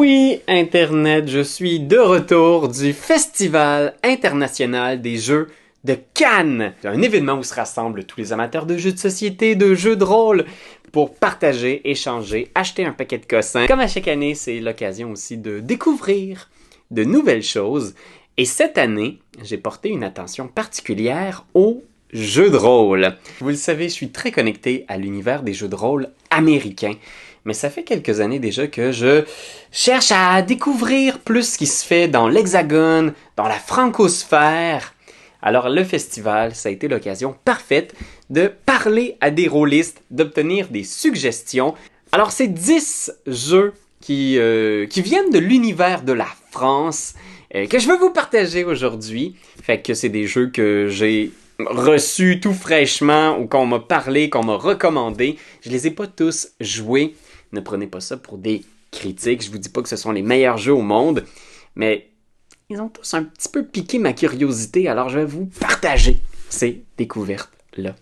Oui, Internet, je suis de retour du Festival international des jeux de Cannes. Un événement où se rassemblent tous les amateurs de jeux de société, de jeux de rôle, pour partager, échanger, acheter un paquet de cossins. Comme à chaque année, c'est l'occasion aussi de découvrir de nouvelles choses. Et cette année, j'ai porté une attention particulière aux jeux de rôle. Vous le savez, je suis très connecté à l'univers des jeux de rôle américains. Mais ça fait quelques années déjà que je cherche à découvrir plus ce qui se fait dans l'Hexagone, dans la francosphère. Alors le festival, ça a été l'occasion parfaite de parler à des rôlistes, d'obtenir des suggestions. Alors c'est 10 jeux qui viennent de l'univers de la France que je veux vous partager aujourd'hui. Fait que c'est des jeux que j'ai reçus tout fraîchement ou qu'on m'a parlé, qu'on m'a recommandé. Je les ai pas tous joués. Ne prenez pas ça pour des critiques. Je vous dis pas que ce sont les meilleurs jeux au monde, mais ils ont tous un petit peu piqué ma curiosité, alors je vais vous partager ces découvertes-là.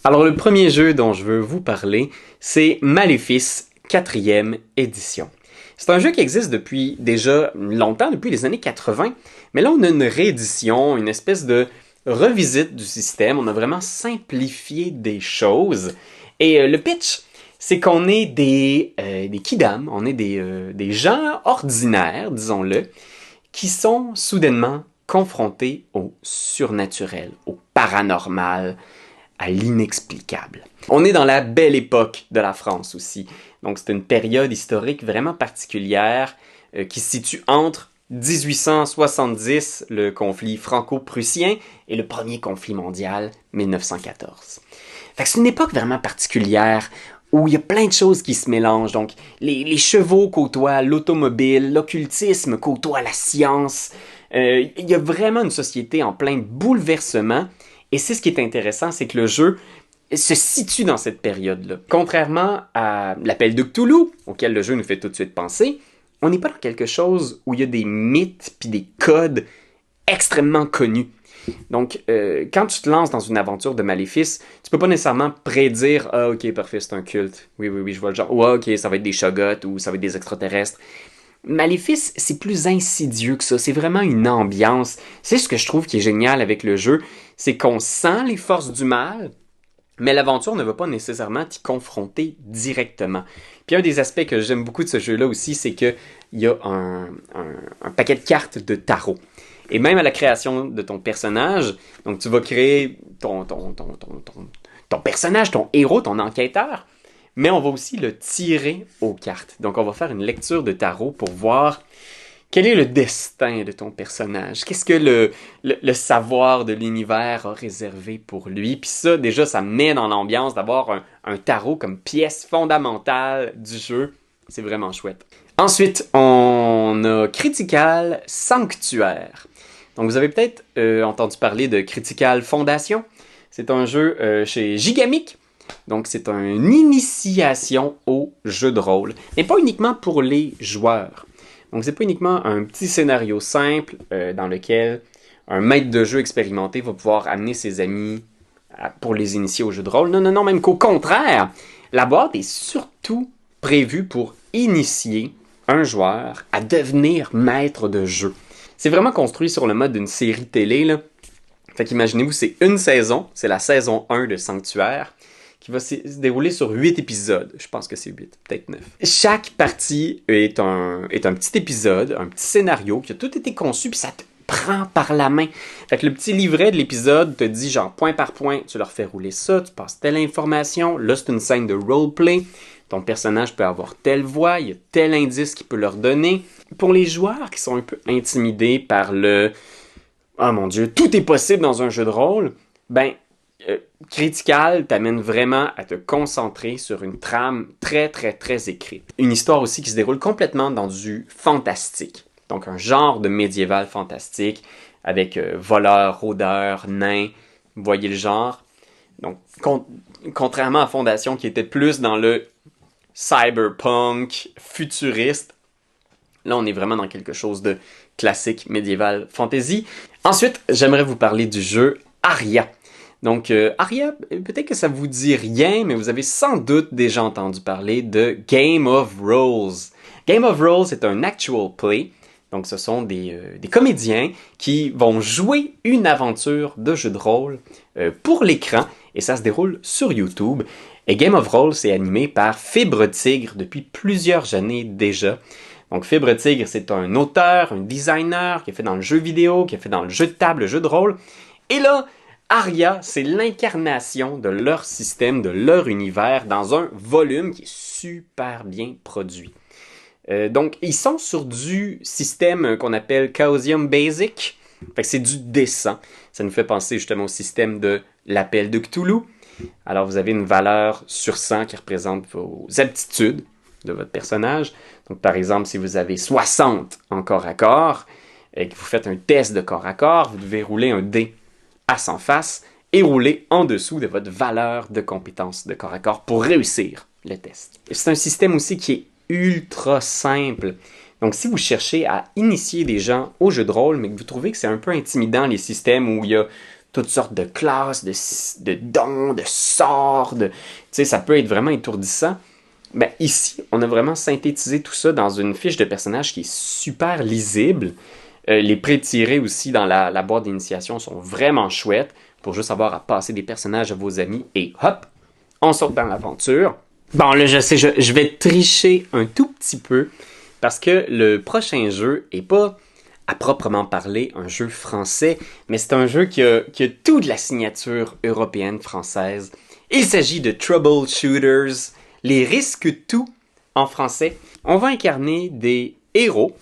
Alors le premier jeu dont je veux vous parler, c'est Maléfice 4e édition. C'est un jeu qui existe depuis déjà longtemps, depuis les années 80, mais là on a une réédition, une espèce de revisite du système. On a vraiment simplifié des choses. Et le pitch, c'est qu'on est des kidam, on est des gens ordinaires, disons-le, qui sont soudainement confrontés au surnaturel, au paranormal, à l'inexplicable. On est dans la belle époque de la France aussi. Donc c'est une période historique vraiment particulière qui se situe entre 1870, le conflit franco-prussien, et le premier conflit mondial, 1914. Fait que c'est une époque vraiment particulière où il y a plein de choses qui se mélangent. Donc, les chevaux côtoient l'automobile, l'occultisme côtoie la science. Il y a vraiment une société en plein bouleversement. Et c'est ce qui est intéressant, c'est que le jeu se situe dans cette période-là. Contrairement à l'appel de Cthulhu, auquel le jeu nous fait tout de suite penser, on n'est pas dans quelque chose où il y a des mythes puis des codes extrêmement connus. Donc, quand tu te lances dans une aventure de Maléfice, tu peux pas nécessairement prédire « Ah, ok, parfait, c'est un culte. Oui, je vois le genre. Ou ok, ça va être des Shoggoths ou ça va être des extraterrestres. » Maléfice, c'est plus insidieux que ça. C'est vraiment une ambiance. C'est ce que je trouve qui est génial avec le jeu. C'est qu'on sent les forces du mal, mais l'aventure ne va pas nécessairement t'y confronter directement. Puis un des aspects que j'aime beaucoup de ce jeu-là aussi, c'est qu'il y a un paquet de cartes de tarot. Et même à la création de ton personnage, donc tu vas créer ton personnage, ton héros, ton enquêteur, mais on va aussi le tirer aux cartes. Donc on va faire une lecture de tarot pour voir quel est le destin de ton personnage. Qu'est-ce que le savoir de l'univers a réservé pour lui. Puis ça, déjà, ça met dans l'ambiance d'avoir un tarot comme pièce fondamentale du jeu. C'est vraiment chouette. Ensuite, on a Critical Sanctuaire. Donc, vous avez peut-être entendu parler de Critical Foundation. C'est un jeu chez Gigamic. Donc, c'est une initiation au jeu de rôle. Mais pas uniquement pour les joueurs. Donc, c'est pas uniquement un petit scénario simple dans lequel un maître de jeu expérimenté va pouvoir amener ses amis pour les initier au jeu de rôle. Non, même qu'au contraire, la boîte est surtout prévue pour initier un joueur à devenir maître de jeu. C'est vraiment construit sur le mode d'une série télé, là. Fait qu'imaginez-vous, c'est une saison, c'est la saison 1 de Sanctuaire, qui va se dérouler sur 8 épisodes. Je pense que c'est 8, peut-être 9. Chaque partie est un petit épisode, un petit scénario qui a tout été conçu, puis ça te prend par la main. Fait que le petit livret de l'épisode te dit, genre, point par point, tu leur fais rouler ça, tu passes telle information, là c'est une scène de roleplay, ton personnage peut avoir telle voix, il y a tel indice qu'il peut leur donner. Pour les joueurs qui sont un peu intimidés par le « Oh mon Dieu, tout est possible dans un jeu de rôle », ben, Critical t'amène vraiment à te concentrer sur une trame très, très, très écrite. Une histoire aussi qui se déroule complètement dans du fantastique. Donc un genre de médiéval fantastique avec voleurs, rôdeurs, nains, vous voyez le genre. Donc, contrairement à Fondation qui était plus dans le cyberpunk, futuriste, là on est vraiment dans quelque chose de classique, médiéval, fantasy. Ensuite, j'aimerais vous parler du jeu Aria. Donc, Aria, peut-être que ça vous dit rien, mais vous avez sans doute déjà entendu parler de Game of Rolls. Game of Roll, c'est un actual play. Donc, ce sont des comédiens qui vont jouer une aventure de jeu de rôle pour l'écran. Et ça se déroule sur YouTube. Et Game of Roll, c'est animé par Fibre Tigre depuis plusieurs années déjà. Donc, Fibre Tigre, c'est un auteur, un designer qui a fait dans le jeu vidéo, qui a fait dans le jeu de table, le jeu de rôle. Et là, Aria, c'est l'incarnation de leur système, de leur univers dans un volume qui est super bien produit. Donc, ils sont sur du système qu'on appelle Chaosium Basic. Fait que c'est du dessin. Ça nous fait penser justement au système de l'appel de Cthulhu. Alors, vous avez une valeur sur 100 qui représente vos aptitudes de votre personnage. Donc, par exemple, si vous avez 60 en corps à corps et que vous faites un test de corps à corps, vous devez rouler un dé à 100 faces et rouler en dessous de votre valeur de compétence de corps à corps pour réussir le test. C'est un système aussi qui est ultra simple. Donc, si vous cherchez à initier des gens au jeu de rôle, mais que vous trouvez que c'est un peu intimidant, les systèmes où il y a toutes sortes de classes, de dons, de sorts, ça peut être vraiment étourdissant. Ben, ici, on a vraiment synthétisé tout ça dans une fiche de personnage qui est super lisible. Les pré-tirés aussi dans la boîte d'initiation sont vraiment chouettes pour juste avoir à passer des personnages à vos amis et hop, on saute dans l'aventure. Bon, là, je sais, je vais tricher un tout petit peu parce que le prochain jeu est pas à proprement parler un jeu français, mais c'est un jeu qui a tout de la signature européenne française. Il s'agit de Troubleshooters, les risques tout en français. On va incarner des héros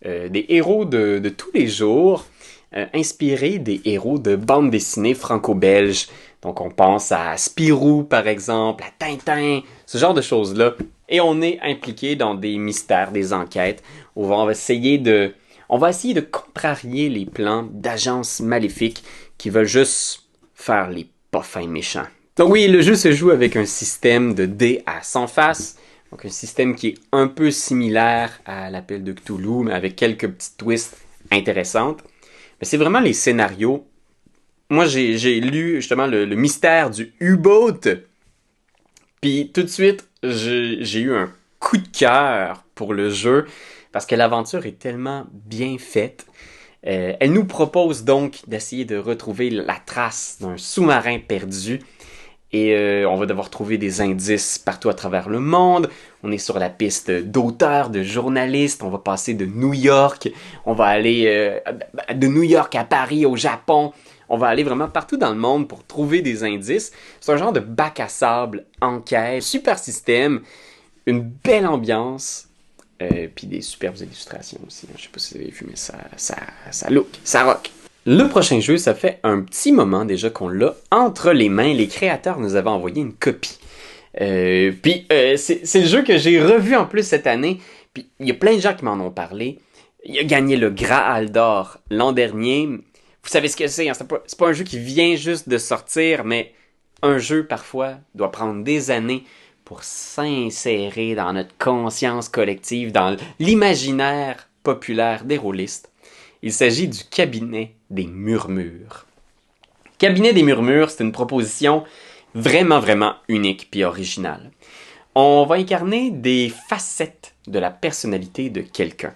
de tous les jours, inspirés des héros de bandes dessinées franco-belges. Donc on pense à Spirou par exemple, à Tintin, ce genre de choses-là. Et on est impliqué dans des mystères, des enquêtes, où on va essayer de contrarier les plans d'agences maléfiques qui veulent juste faire les pas fins méchants. Donc oui, le jeu se joue avec un système de dés à 100 faces, donc un système qui est un peu similaire à l'appel de Cthulhu, mais avec quelques petites twists intéressantes. Mais c'est vraiment les scénarios. Moi, j'ai lu justement le mystère du U-Boat, puis tout de suite, j'ai eu un coup de cœur pour le jeu, parce que l'aventure est tellement bien faite. Elle nous propose donc d'essayer de retrouver la trace d'un sous-marin perdu. Et on va devoir trouver des indices partout à travers le monde. On est sur la piste d'auteurs, de journalistes. On va passer de New York. On va aller de New York à Paris, au Japon. On va aller vraiment partout dans le monde pour trouver des indices. C'est un genre de bac à sable, enquête, super système, une belle ambiance. Puis des superbes illustrations aussi. Je sais pas si vous avez vu, mais ça look, ça rock. Le prochain jeu, ça fait un petit moment déjà qu'on l'a entre les mains. Les créateurs nous avaient envoyé une copie. Puis c'est le jeu que j'ai revu en plus cette année. Puis il y a plein de gens qui m'en ont parlé. Il a gagné le Graal d'or l'an dernier. Vous savez ce que c'est, hein? C'est pas un jeu qui vient juste de sortir, mais un jeu parfois doit prendre des années pour s'insérer dans notre conscience collective, dans l'imaginaire populaire des rôlistes. Il s'agit du Cabinet des Murmures. Cabinet des Murmures, c'est une proposition vraiment, vraiment unique puis originale. On va incarner des facettes de la personnalité de quelqu'un.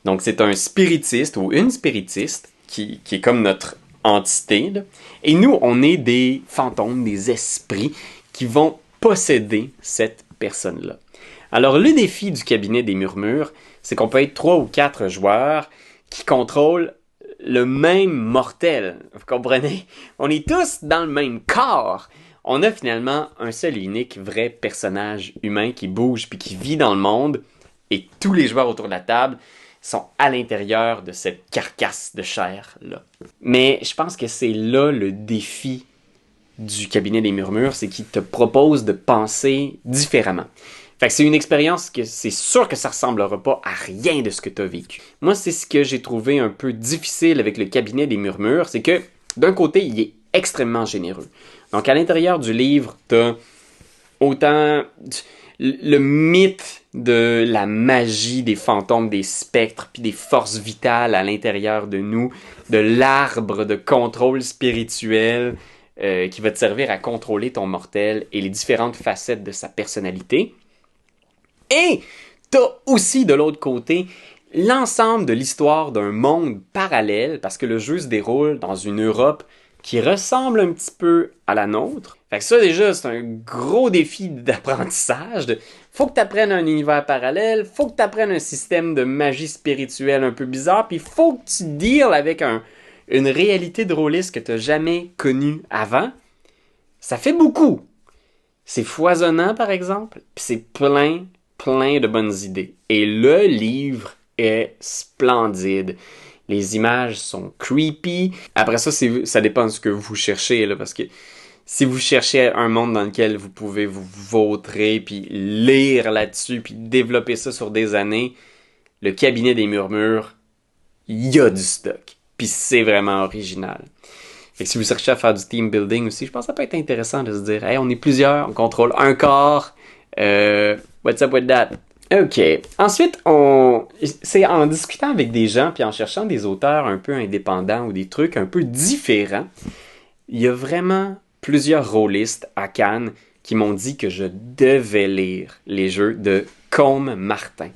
Donc, c'est un spiritiste ou une spiritiste qui est comme notre entité, là. Et nous, on est des fantômes, des esprits qui vont posséder cette personne-là. Alors, le défi du Cabinet des Murmures, c'est qu'on peut être 3 ou 4 joueurs qui contrôlent le même mortel. Vous comprenez? On est tous dans le même corps. On a finalement un seul et unique vrai personnage humain qui bouge puis qui vit dans le monde. Et tous les joueurs autour de la table sont à l'intérieur de cette carcasse de chair-là. Mais je pense que c'est là le défi du Cabinet des Murmures, c'est qu'il te propose de penser différemment. Fait que c'est une expérience que c'est sûr que ça ressemblera pas à rien de ce que tu as vécu. Moi, c'est ce que j'ai trouvé un peu difficile avec le Cabinet des Murmures, c'est que d'un côté, il est extrêmement généreux. Donc à l'intérieur du livre, t'as autant le mythe de la magie des fantômes, des spectres, puis des forces vitales à l'intérieur de nous, de l'arbre de contrôle spirituel qui va te servir à contrôler ton mortel et les différentes facettes de sa personnalité. Et T'as aussi de l'autre côté l'ensemble de l'histoire d'un monde parallèle, parce que le jeu se déroule dans une Europe qui ressemble un petit peu à la nôtre. Fait que ça, déjà, c'est un gros défi d'apprentissage. Faut que tu apprennes un univers parallèle, faut que tu apprennes un système de magie spirituelle un peu bizarre, puis faut que tu deals avec une réalité de rôliste que tu n'as jamais connue avant. Ça fait beaucoup. C'est foisonnant, par exemple, puis c'est plein de bonnes idées. Et le livre est splendide. Les images sont creepy. Après ça, ça dépend de ce que vous cherchez, là, parce que si vous cherchez un monde dans lequel vous pouvez vous vautrer, puis lire là-dessus, puis développer ça sur des années, le cabinet des murmures, il y a du stock. Puis c'est vraiment original. Fait que si vous cherchez à faire du team building aussi, je pense que ça peut être intéressant de se dire, hey, on est plusieurs, on contrôle un corps, what's up with that? OK. Ensuite, c'est en discutant avec des gens puis en cherchant des auteurs un peu indépendants ou des trucs un peu différents, il y a vraiment plusieurs rôlistes à Cannes qui m'ont dit que je devais lire les jeux de Côme Martin.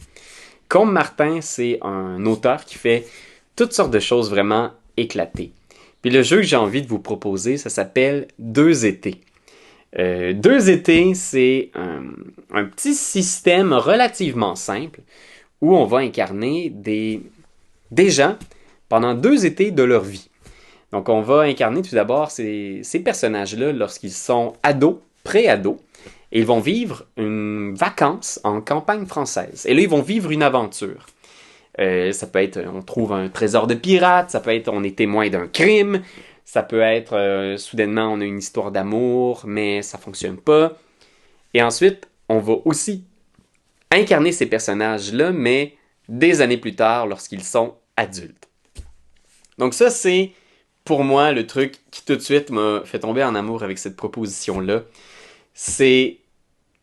Côme Martin, c'est un auteur qui fait toutes sortes de choses vraiment éclatées. Puis le jeu que j'ai envie de vous proposer, ça s'appelle Deux étés. Deux étés, c'est un petit système relativement simple où on va incarner des gens pendant 2 étés de leur vie. Donc, on va incarner tout d'abord ces personnages-là lorsqu'ils sont ados, pré-ados, et ils vont vivre une vacance en campagne française. Et là, ils vont vivre une aventure. Ça peut être, on trouve un trésor de pirate, ça peut être, on est témoin d'un crime, ça peut être, soudainement, on a une histoire d'amour, mais ça fonctionne pas. Et ensuite, on va aussi incarner ces personnages-là, mais des années plus tard, lorsqu'ils sont adultes. Donc ça, c'est, pour moi, le truc qui tout de suite m'a fait tomber en amour avec cette proposition-là. C'est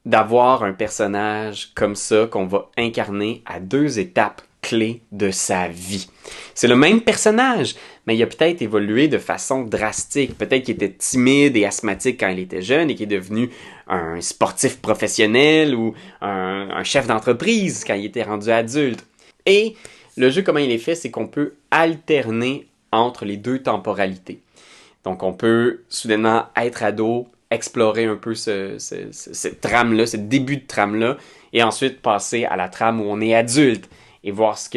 d'avoir un personnage comme ça qu'on va incarner à 2 étapes clés de sa vie. C'est le même personnage, mais il a peut-être évolué de façon drastique. Peut-être qu'il était timide et asthmatique quand il était jeune et qu'il est devenu un sportif professionnel ou un chef d'entreprise quand il était rendu adulte. Et le jeu, comment il est fait, c'est qu'on peut alterner entre les 2 temporalités. Donc, on peut soudainement être ado, explorer un peu cette trame-là, ce début de trame-là, et ensuite passer à la trame où on est adulte et voir ce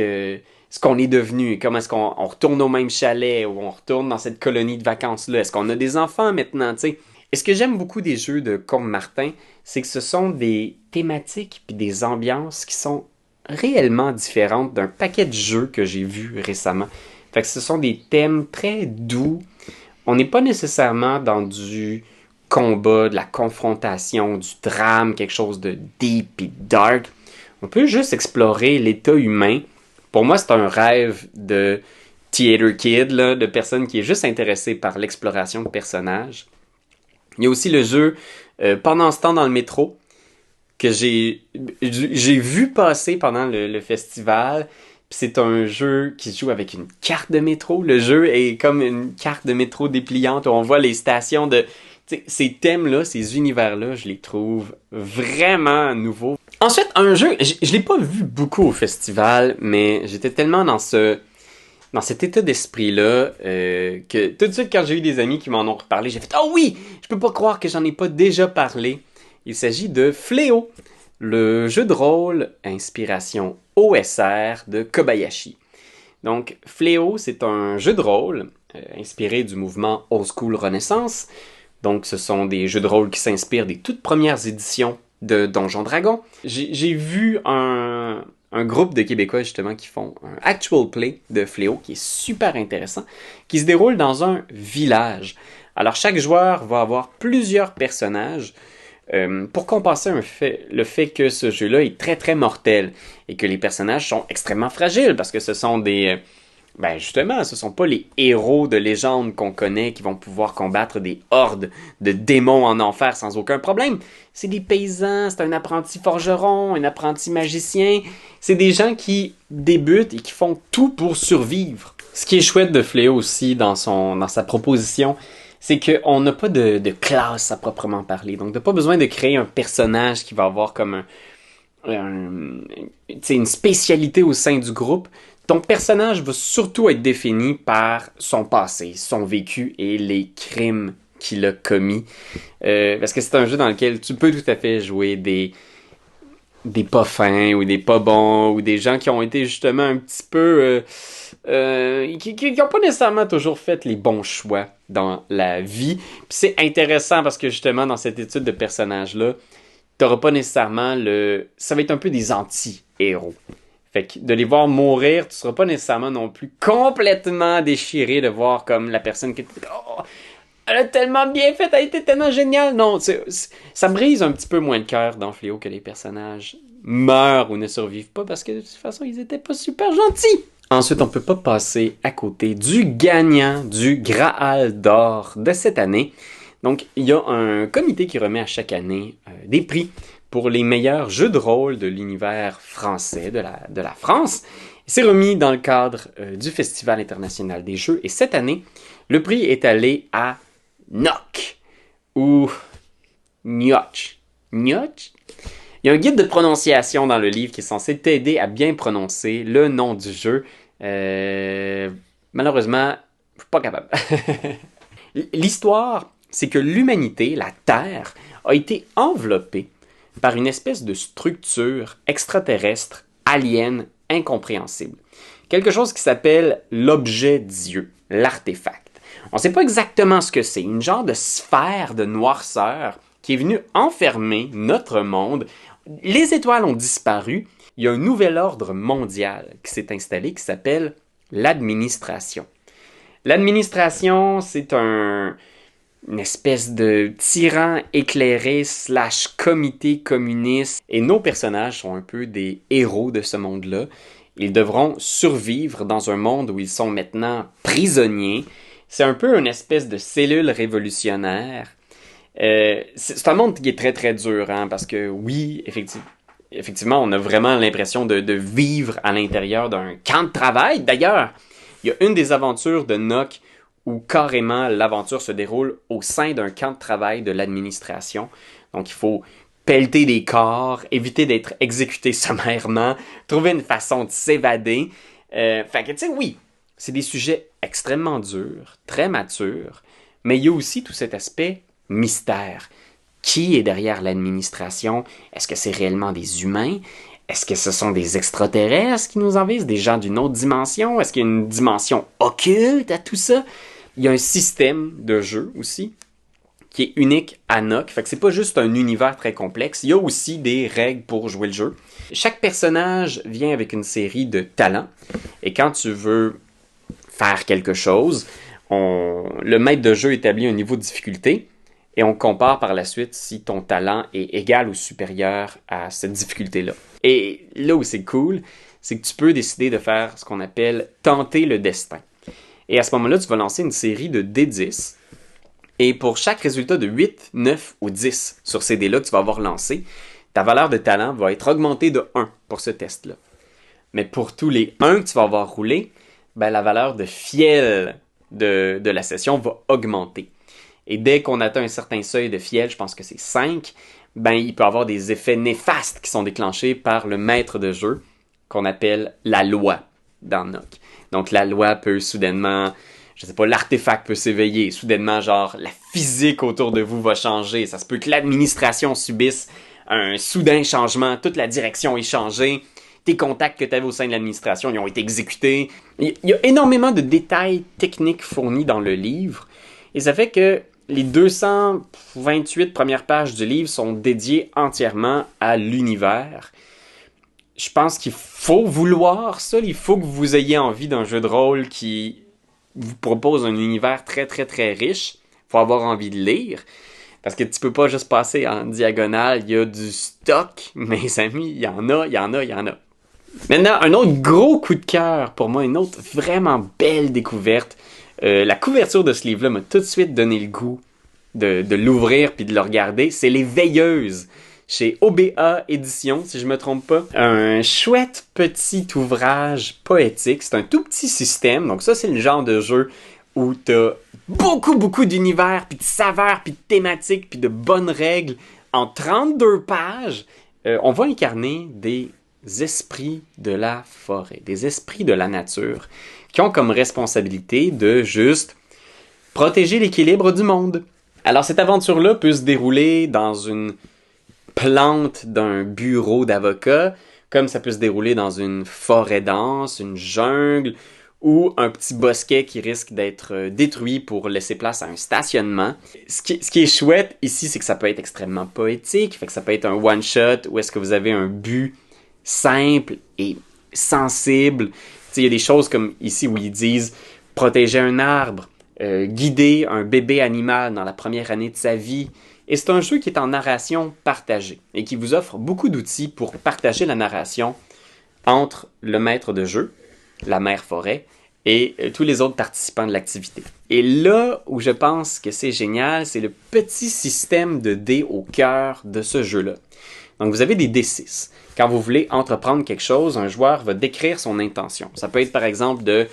qu'on est devenu, comment est-ce qu'on retourne au même chalet ou on retourne dans cette colonie de vacances-là. Est-ce qu'on a des enfants maintenant, tu sais? Et ce que j'aime beaucoup des jeux de Côme Martin, c'est que ce sont des thématiques puis des ambiances qui sont réellement différentes d'un paquet de jeux que j'ai vus récemment. Fait que ce sont des thèmes très doux. On n'est pas nécessairement dans du combat, de la confrontation, du drame, quelque chose de deep et dark. On peut juste explorer l'état humain. Pour moi, c'est un rêve de theater kid, là, de personne qui est juste intéressée par l'exploration de personnages. Il y a aussi le jeu Pendant ce temps dans le métro, que j'ai vu passer pendant le festival. Puis c'est un jeu qui se joue avec une carte de métro. Le jeu est comme une carte de métro dépliante où on voit les stations de... T'sais, ces thèmes-là, ces univers-là, je les trouve vraiment nouveaux. Ensuite, un jeu, je l'ai pas vu beaucoup au festival, mais j'étais tellement dans cet état d'esprit-là que tout de suite, quand j'ai eu des amis qui m'en ont reparlé, j'ai fait « Oh oui! Je peux pas croire que j'en ai pas déjà parlé! » Il s'agit de Fléau, le jeu de rôle inspiration OSR de Kobayashi. Donc, Fléau, c'est un jeu de rôle inspiré du mouvement Old School Renaissance. Donc, ce sont des jeux de rôle qui s'inspirent des toutes premières éditions de Donjons Dragons. J'ai vu un groupe de Québécois, justement, qui font un actual play de Fléau, qui est super intéressant, qui se déroule dans un village. Alors, chaque joueur va avoir plusieurs personnages pour compenser le fait que ce jeu-là est très, très mortel et que les personnages sont extrêmement fragiles parce que ce sont des... justement, ce sont pas les héros de légende qu'on connaît qui vont pouvoir combattre des hordes de démons en enfer sans aucun problème. C'est des paysans, c'est un apprenti forgeron, un apprenti magicien. C'est des gens qui débutent et qui font tout pour survivre. Ce qui est chouette de Fléau aussi dans sa proposition, c'est qu'on n'a pas de classe à proprement parler. Donc, on n'a pas besoin de créer un personnage qui va avoir comme une spécialité au sein du groupe, ton personnage va surtout être défini par son passé, son vécu et les crimes qu'il a commis. Parce que c'est un jeu dans lequel tu peux tout à fait jouer des pas fins ou des pas bons ou des gens qui ont été justement un petit peu qui n'ont pas nécessairement toujours fait les bons choix dans la vie. Puis c'est intéressant parce que justement dans cette étude de personnages-là, t'auras pas nécessairement ça va être un peu des anti-héros. Fait que de les voir mourir, tu seras pas nécessairement non plus complètement déchiré de voir comme la personne qui était oh, elle a tellement bien fait, elle a été tellement géniale. Non, ça brise un petit peu moins le cœur dans Fléau que les personnages meurent ou ne survivent pas parce que de toute façon, ils étaient pas super gentils. Ensuite, on peut pas passer à côté du gagnant du Graal d'or de cette année. Donc, il y a un comité qui remet à chaque année des prix pour les meilleurs jeux de rôle de l'univers français, de la France. C'est remis dans le cadre du Festival international des jeux. Et cette année, le prix est allé à Nock ou Nioch. Nioch? Il y a un guide de prononciation dans le livre qui est censé t'aider à bien prononcer le nom du jeu. Malheureusement, je suis pas capable. L'histoire, c'est que l'humanité, la Terre, a été enveloppée par une espèce de structure extraterrestre, alien, incompréhensible. Quelque chose qui s'appelle l'objet Dieu, l'artefact. On ne sait pas exactement ce que c'est, une genre de sphère de noirceur qui est venue enfermer notre monde. Les étoiles ont disparu. Il y a un nouvel ordre mondial qui s'est installé qui s'appelle l'administration. L'administration, c'est une espèce de tyran éclairé / comité communiste. Et nos personnages sont un peu des héros de ce monde-là. Ils devront survivre dans un monde où ils sont maintenant prisonniers. C'est un peu une espèce de cellule révolutionnaire. C'est un monde qui est très très dur, hein, parce que oui, effectivement, on a vraiment l'impression de vivre à l'intérieur d'un camp de travail. D'ailleurs, il y a une des aventures de Nock où carrément l'aventure se déroule au sein d'un camp de travail de l'administration. Donc il faut pelleter des corps, éviter d'être exécuté sommairement, trouver une façon de s'évader. Fait que tu sais, oui, c'est des sujets extrêmement durs, très matures, mais il y a aussi tout cet aspect mystère. Qui est derrière l'administration? Est-ce que c'est réellement des humains? Est-ce que ce sont des extraterrestres qui nous envahissent? Des gens d'une autre dimension? Est-ce qu'il y a une dimension occulte à tout ça? Il y a un système de jeu aussi qui est unique à Nock. Fait que c'est pas juste un univers très complexe. Il y a aussi des règles pour jouer le jeu. Chaque personnage vient avec une série de talents. Et quand tu veux faire quelque chose, le maître de jeu établit un niveau de difficulté. Et on compare par la suite si ton talent est égal ou supérieur à cette difficulté-là. Et là où c'est cool, c'est que tu peux décider de faire ce qu'on appelle tenter le destin. Et à ce moment-là, tu vas lancer une série de D10. Et pour chaque résultat de 8, 9 ou 10 sur ces dés-là que tu vas avoir lancé, ta valeur de talent va être augmentée de 1 pour ce test-là. Mais pour tous les 1 que tu vas avoir roulé, ben, la valeur de fiel de la session va augmenter. Et dès qu'on atteint un certain seuil de fiel, je pense que c'est 5, ben, il peut y avoir des effets néfastes qui sont déclenchés par le maître de jeu, qu'on appelle la loi dans Nock. Donc la loi peut soudainement, je sais pas, l'artefact peut s'éveiller, soudainement, genre, la physique autour de vous va changer, ça se peut que l'administration subisse un soudain changement, toute la direction est changée, tes contacts que tu avais au sein de l'administration, ils ont été exécutés. Il y a énormément de détails techniques fournis dans le livre, et ça fait que les 228 premières pages du livre sont dédiées entièrement à l'univers. Je pense qu'il faut vouloir ça, il faut que vous ayez envie d'un jeu de rôle qui vous propose un univers très très très riche. Il faut avoir envie de lire, parce que tu peux pas juste passer en diagonale, il y a du stock, mes amis, il y en a. Maintenant, un autre gros coup de cœur pour moi, une autre vraiment belle découverte. La couverture de ce livre-là m'a tout de suite donné le goût de l'ouvrir puis de le regarder. C'est Les Veilleuses, chez OBA Éditions, si je me trompe pas. Un chouette petit ouvrage poétique. C'est un tout petit système. Donc ça, c'est le genre de jeu où t'as beaucoup d'univers, puis de saveurs, puis de thématiques, puis de bonnes règles en 32 pages. on va incarner des esprits de la forêt, des esprits de la nature, qui ont comme responsabilité de juste protéger l'équilibre du monde. Alors cette aventure-là peut se dérouler dans une plante d'un bureau d'avocat, comme ça peut se dérouler dans une forêt dense, une jungle, ou un petit bosquet qui risque d'être détruit pour laisser place à un stationnement. Ce qui est chouette ici, c'est que ça peut être extrêmement poétique, fait que ça peut être un one-shot, où est-ce que vous avez un but simple et sensible. Il y a des choses comme ici où ils disent protéger un arbre, guider un bébé animal dans la première année de sa vie. Et c'est un jeu qui est en narration partagée et qui vous offre beaucoup d'outils pour partager la narration entre le maître de jeu, la mère forêt, et tous les autres participants de l'activité. Et là où je pense que c'est génial, c'est le petit système de dés au cœur de ce jeu-là. Donc vous avez des D6. Quand vous voulez entreprendre quelque chose, un joueur va décrire son intention. Ça peut être par exemple de...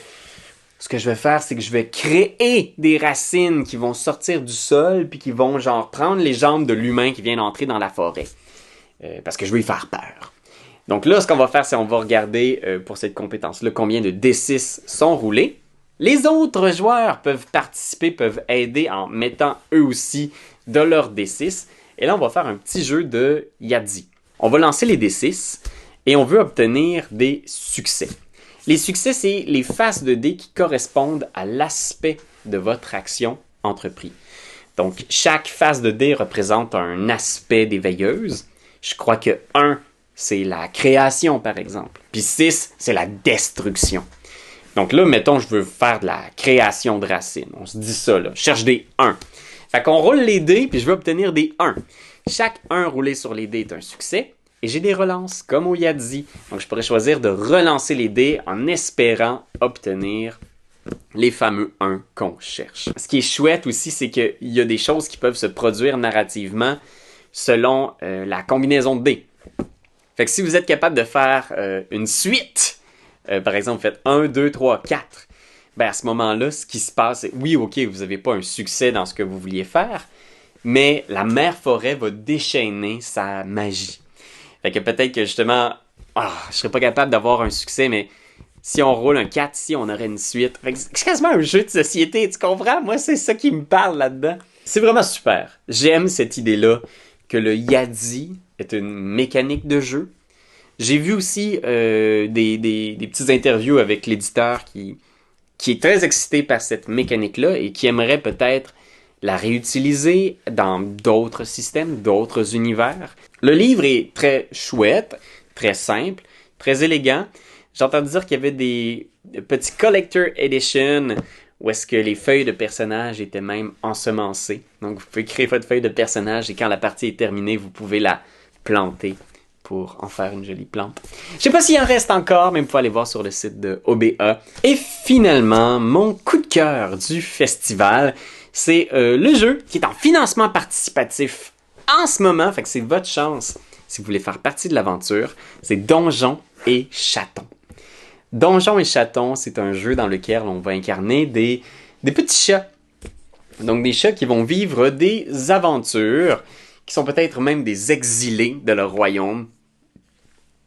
Ce que je vais faire, c'est que je vais créer des racines qui vont sortir du sol puis qui vont genre prendre les jambes de l'humain qui vient d'entrer dans la forêt. Parce que je veux lui faire peur. Donc là, ce qu'on va faire, c'est qu'on va regarder pour cette compétence-là combien de D6 sont roulés. Les autres joueurs peuvent participer, peuvent aider en mettant eux aussi de leur D6. Et là, on va faire un petit jeu de Yahtzee. On va lancer les D6 et on veut obtenir des succès. Les succès, c'est les faces de dés qui correspondent à l'aspect de votre action entreprise. Donc, chaque face de dés représente un aspect des veilleuses. Je crois que 1, c'est la création, par exemple. Puis 6, c'est la destruction. Donc là, mettons, je veux faire de la création de racines. On se dit ça, là. Je cherche des 1. Fait qu'on roule les dés, puis je veux obtenir des 1. Chaque 1 roulé sur les dés est un succès. Et j'ai des relances, comme au Yahtzee. Donc, je pourrais choisir de relancer les dés en espérant obtenir les fameux 1 qu'on cherche. Ce qui est chouette aussi, c'est qu'il y a des choses qui peuvent se produire narrativement selon la combinaison de dés. Fait que si vous êtes capable de faire une suite, par exemple, vous faites 1, 2, 3, 4, ben à ce moment-là, ce qui se passe, c'est oui, ok, vous n'avez pas un succès dans ce que vous vouliez faire, mais la mère forêt va déchaîner sa magie. Fait que peut-être que justement, je serais pas capable d'avoir un succès, mais si on roule un 4 ici, on aurait une suite. Fait que c'est quasiment un jeu de société, tu comprends? Moi, c'est ça qui me parle là-dedans. C'est vraiment super. J'aime cette idée-là que le Yahtzee est une mécanique de jeu. J'ai vu aussi des petites interviews avec l'éditeur qui est très excité par cette mécanique-là et qui aimerait peut-être la réutiliser dans d'autres systèmes, d'autres univers. Le livre est très chouette, très simple, très élégant. J'ai entendu dire qu'il y avait des petits collector edition où est-ce que les feuilles de personnages étaient même ensemencées. Donc vous pouvez créer votre feuille de personnage et quand la partie est terminée, vous pouvez la planter pour en faire une jolie plante. Je sais pas s'il en reste encore, mais vous pouvez aller voir sur le site de OBA. Et finalement, mon coup de cœur du festival, c'est le jeu qui est en financement participatif en ce moment, fait que c'est votre chance si vous voulez faire partie de l'aventure. C'est Donjons et Chatons. Donjons et Chatons, c'est un jeu dans lequel on va incarner des petits chats. Donc des chats qui vont vivre des aventures, qui sont peut-être même des exilés de leur royaume.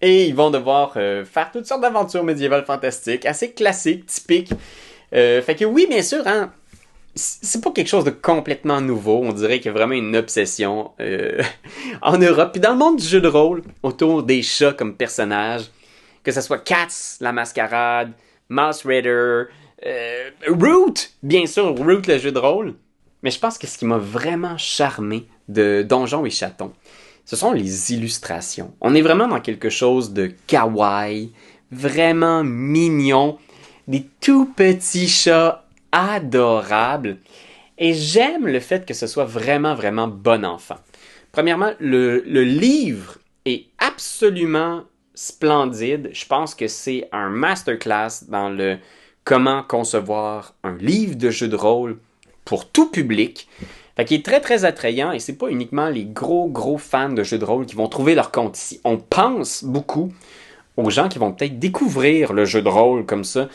Et ils vont devoir faire toutes sortes d'aventures médiévales fantastiques, assez classiques, typiques. Fait que oui, bien sûr, hein, c'est pas quelque chose de complètement nouveau. On dirait qu'il y a vraiment une obsession en Europe. Puis dans le monde du jeu de rôle, autour des chats comme personnages, que ce soit Cats, la mascarade, Mouse Raider, Root, bien sûr, Root le jeu de rôle. Mais je pense que ce qui m'a vraiment charmé de Donjons et Chatons, ce sont les illustrations. On est vraiment dans quelque chose de kawaii, vraiment mignon, des tout petits chats adorables. Et j'aime le fait que ce soit vraiment, vraiment bon enfant. Premièrement, le livre est absolument splendide. Je pense que c'est un masterclass dans le comment concevoir un livre de jeu de rôle pour tout public. Fait qu'il est très, très attrayant et c'est pas uniquement les gros fans de jeux de rôle qui vont trouver leur compte ici. On pense beaucoup aux gens qui vont peut-être découvrir le jeu de rôle comme ça,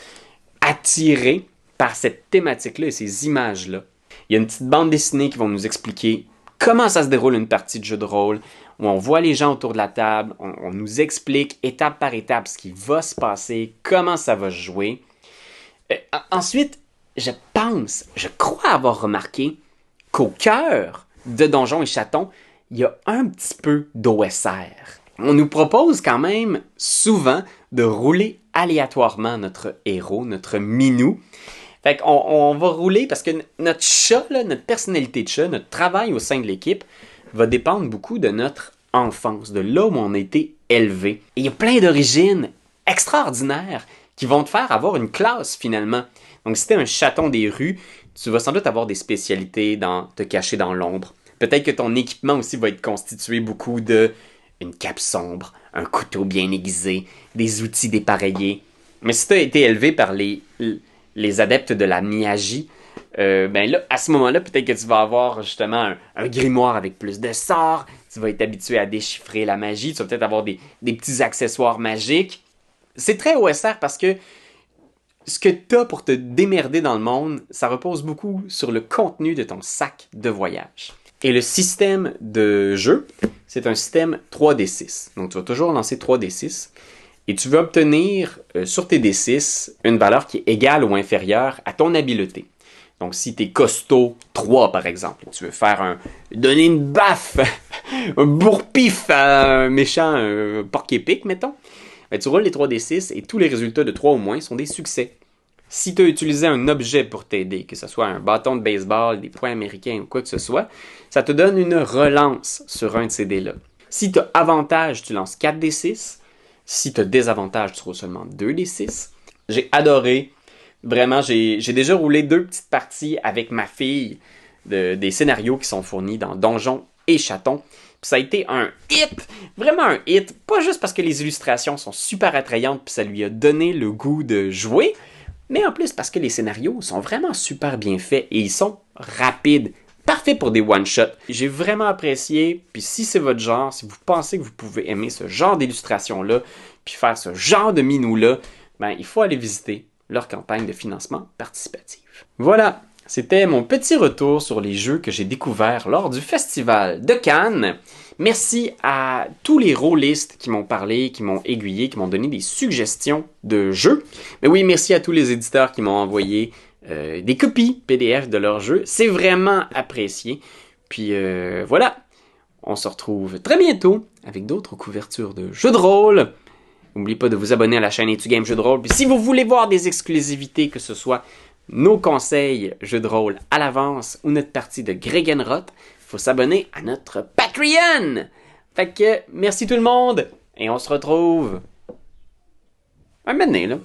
attirés par cette thématique-là et ces images-là. Il y a une petite bande dessinée qui va nous expliquer comment ça se déroule une partie de jeu de rôle, où on voit les gens autour de la table, on nous explique étape par étape ce qui va se passer, comment ça va se jouer. Ensuite, je crois avoir remarqué qu'au cœur de Donjons et Chatons, il y a un petit peu d'OSR. On nous propose quand même souvent de rouler aléatoirement notre héros, notre minou. Fait qu'on va rouler parce que notre chat, là, notre personnalité de chat, notre travail au sein de l'équipe va dépendre beaucoup de notre enfance, de là où on a été élevé. Et il y a plein d'origines extraordinaires qui vont te faire avoir une classe finalement. Donc si t'es un chaton des rues, tu vas sans doute avoir des spécialités dans te cacher dans l'ombre. Peut-être que ton équipement aussi va être constitué beaucoup de une cape sombre, un couteau bien aiguisé, des outils dépareillés. Mais si tu as été élevé par les adeptes de la magie, ben là, à ce moment-là, peut-être que tu vas avoir justement un grimoire avec plus de sorts, tu vas être habitué à déchiffrer la magie, tu vas peut-être avoir des petits accessoires magiques. C'est très OSR parce que ce que tu as pour te démerder dans le monde, ça repose beaucoup sur le contenu de ton sac de voyage. Et le système de jeu, c'est un système 3D6. Donc, tu vas toujours lancer 3D6 et tu vas obtenir sur tes D6 une valeur qui est égale ou inférieure à ton habileté. Donc, si tu es costaud 3, par exemple, tu veux donner une baffe, un bourre-pif à un méchant porc-épic, mettons, ben, tu roules les 3D6 et tous les résultats de 3 ou moins sont des succès. Si tu as utilisé un objet pour t'aider, que ce soit un bâton de baseball, des points américains ou quoi que ce soit, ça te donne une relance sur un de ces dés-là. Si tu as avantage, tu lances 4d6. Si tu as désavantage, tu roules seulement 2d6. J'ai adoré. Vraiment, j'ai déjà roulé 2 petites parties avec ma fille des scénarios qui sont fournis dans Donjons et Chatons. Puis ça a été un hit, vraiment un hit. Pas juste parce que les illustrations sont super attrayantes puis ça lui a donné le goût de jouer, mais en plus parce que les scénarios sont vraiment super bien faits et ils sont rapides. Parfait pour des one-shots. J'ai vraiment apprécié, puis si c'est votre genre, si vous pensez que vous pouvez aimer ce genre d'illustration-là, puis faire ce genre de minou-là, ben il faut aller visiter leur campagne de financement participatif. Voilà, c'était mon petit retour sur les jeux que j'ai découverts lors du Festival de Cannes. Merci à tous les rôlistes qui m'ont parlé, qui m'ont aiguillé, qui m'ont donné des suggestions de jeux. Mais oui, merci à tous les éditeurs qui m'ont envoyé des copies PDF de leurs jeux. C'est vraiment apprécié. Puis voilà, on se retrouve très bientôt avec d'autres couvertures de jeux de rôle. N'oubliez pas de vous abonner à la chaîne Etugame Jeux de rôle. Puis si vous voulez voir des exclusivités, que ce soit nos conseils jeux de rôle à l'avance ou notre partie de Gregenroth, il faut s'abonner à notre Patreon. Fait que merci tout le monde et on se retrouve un moment donné, là.